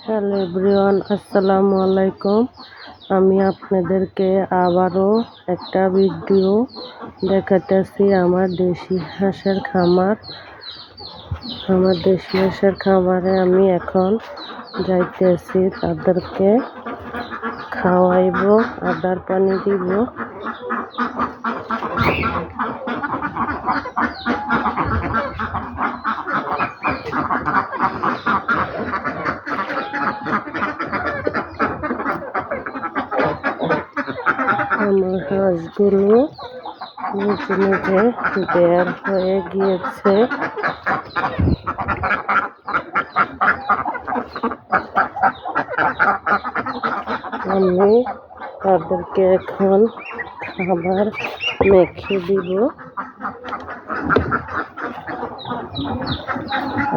Hello everyone, আসসালামু আলাইকুম। আমি আপনাদেরকে আবারও একটা ভিডিও দেখাতেছি আমার দেশি হাঁসের খামার। আমার দেশি হাঁসের খামারে আমি এখন যাইতেছি, তাদেরকে খাওয়াইব, আদার পানি দিব। আমার হাঁসগুলো নিজে নিজে বের হয়ে গিয়েছে। আমি তাদেরকে এখন খাবার মেখে দিব।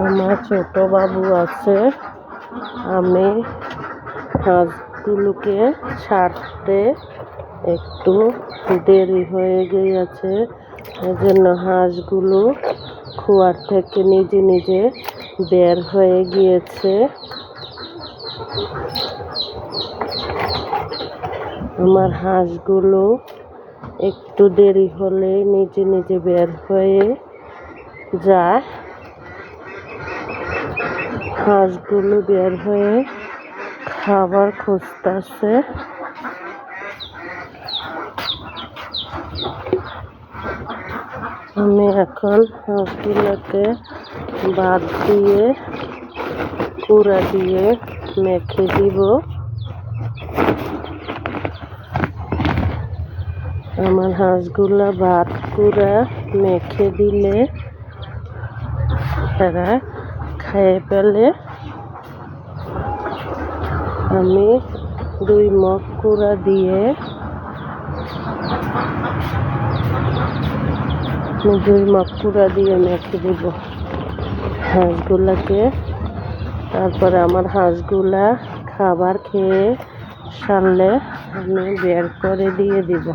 আমার ছোট বাবু আছে। আমি হাঁসগুলোকে ছাড়তে একটু দেরি হয়ে গিয়েছে, এজন্য হাঁসগুলো কুয়ার থেকে নিজে নিজে বের হয়ে গিয়েছে। আমার হাঁসগুলো একটু দেরি হলে নিজে নিজে বের হয়ে যায়। হাঁসগুলো বের হয়ে খাবার খুঁজতেছে। আমি এখন হাঁসগুলোকে ভাত দিয়ে কুড়া দিয়ে মেখে দিব। আমার হাঁসগুলা ভাত কুড়া মেখে দিলে তারা খেয়ে ফেলে। আমি 2 মগ কুড়া দিয়ে মেখে দিব হাঁসগুলাকে। তারপরে আমার হাঁসগুলা খাবার খেয়ে সারলে আমি বের করে দিয়ে দিব।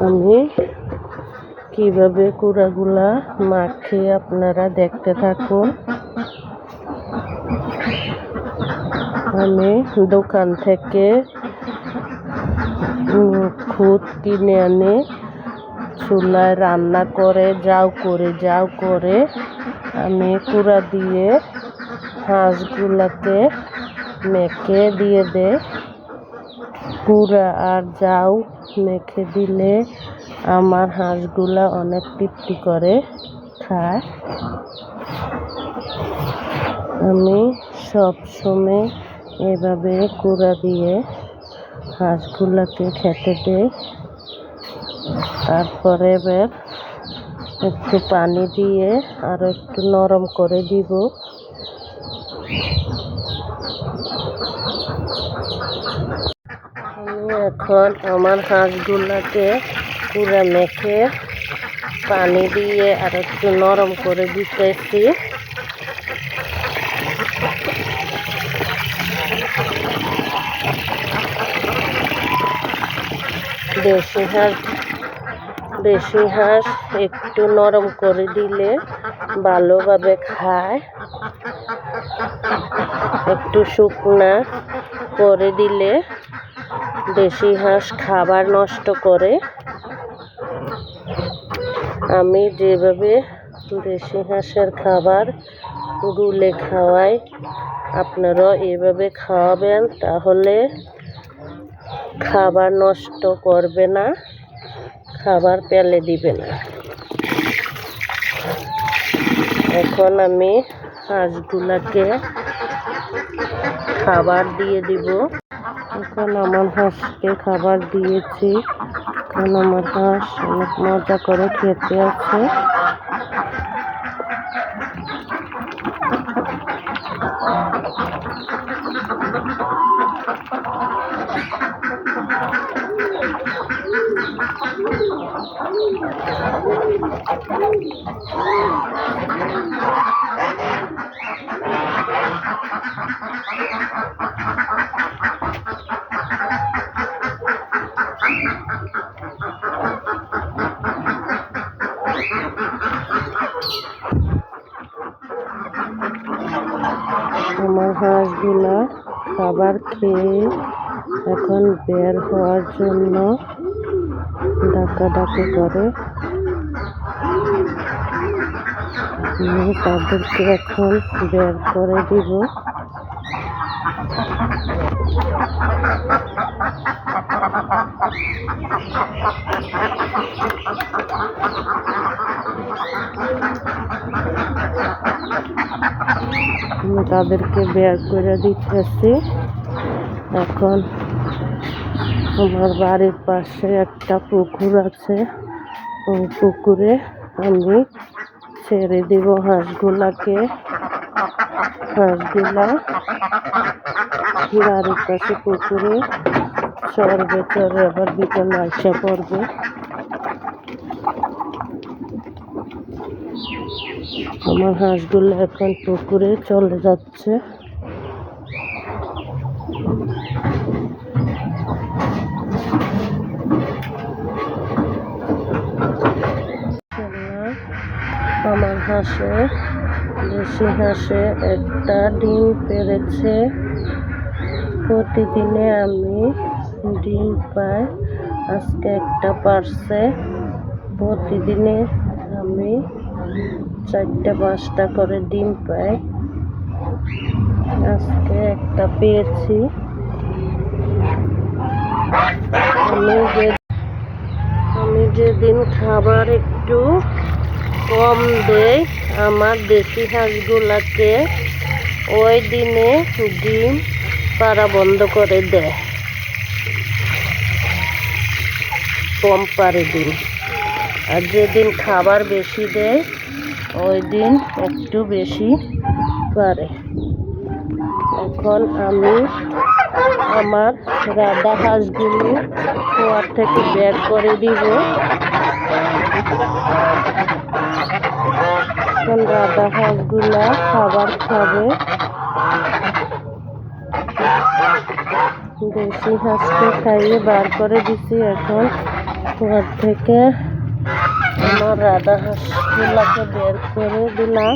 আমি কিভাবে কুড়াগুলা মাখে আপনারা দেখতে থাকুন। আমি দোকান থেকে খুদ কিনে আনে, চুলায় রান্না করে জাউ করে আমি কুড়া দিয়ে হাঁসগুলাকে মেখে দিয়ে দেয়। কুড়া আর জাউ মেখে দিলে আমার হাঁসগুলা অনেক তৃপ্তি করে খায়। আমি সবসময় এভাবে কুড়া দিয়ে হাঁসগুলাকে খেতে দেই। তারপরে এবার একটু পানি দিয়ে আরো একটু নরম করে দিব। আমি এখন আমার হাঁসগুলাকে কুড়া মেখে পানি দিয়ে আর একটু নরম করে দিতেছি। দেশি হাঁস একটু নরম করে দিলে ভালোভাবে খায়। একটু শুকনা করে দিলে দেশি হাঁস খাবার নষ্ট করে। আমি যেভাবে দেশি হাঁসের খাবার গুলে খাওয়াই, আপনারা এভাবে খাওয়াবেন, তাহলে খাবার নষ্ট করবে না, খাবার ফেলে দিবে না। এখন আমি হাঁসগুলাকে খাবার দিয়ে দিব। এখন আমার হাঁসকে খাবার দিয়েছি। এখন আমার হাঁস অনেক মজা করে খেতে আছে। আমার হাঁসগুলা খাবার খেয়ে এখন বের হওয়ার জন্য ডাকাডাকি করে। আমি তাদেরকে এখন বের করে দিব। আমি তাদেরকে বের করে দিতেছি। এখন আমার বাড়ির পাশে একটা পুকুর আছে, ওই পুকুরে আমি ছেড়ে দিব হাঁসগুলাকে। হাঁসগুলা বাড়ির পাশে পুকুরে চড়বে, চড়ে আবার বিকেলে আসা পড়বে। আমার হাঁসগুলো এখন পুকুরে চলে যাচ্ছে। আমার দেশি হাঁসে একটা ডিম পেড়েছে। প্রতিদিনে আমি ডিম পাই, আজকে একটা পারছে। প্রতিদিনে আমি 4-5টা করে ডিম পাই, আজকে একটা পেয়েছি। আমি যেদিন খাবার একটু কম দেই আমার দেশি হাঁসগুলাকে, ওই দিনে ডিম পাড়া বন্ধ করে দেয়, কম পারে ডিম। আর যেদিন খাবার বেশি দেয় ওই দিন একটু বেশি পারে। এখন আমি আমার রাধা হাঁসগুলো কুয়ার থেকে বের করে দিব। এখন রাধা হাঁসগুলা খাবার খাবে। দেশি হাঁসকে খাইয়ে বার করে দিছি। এখন কুয়ার থেকে আমার রাধা হাঁসগুলাকে বের করে দিলাম।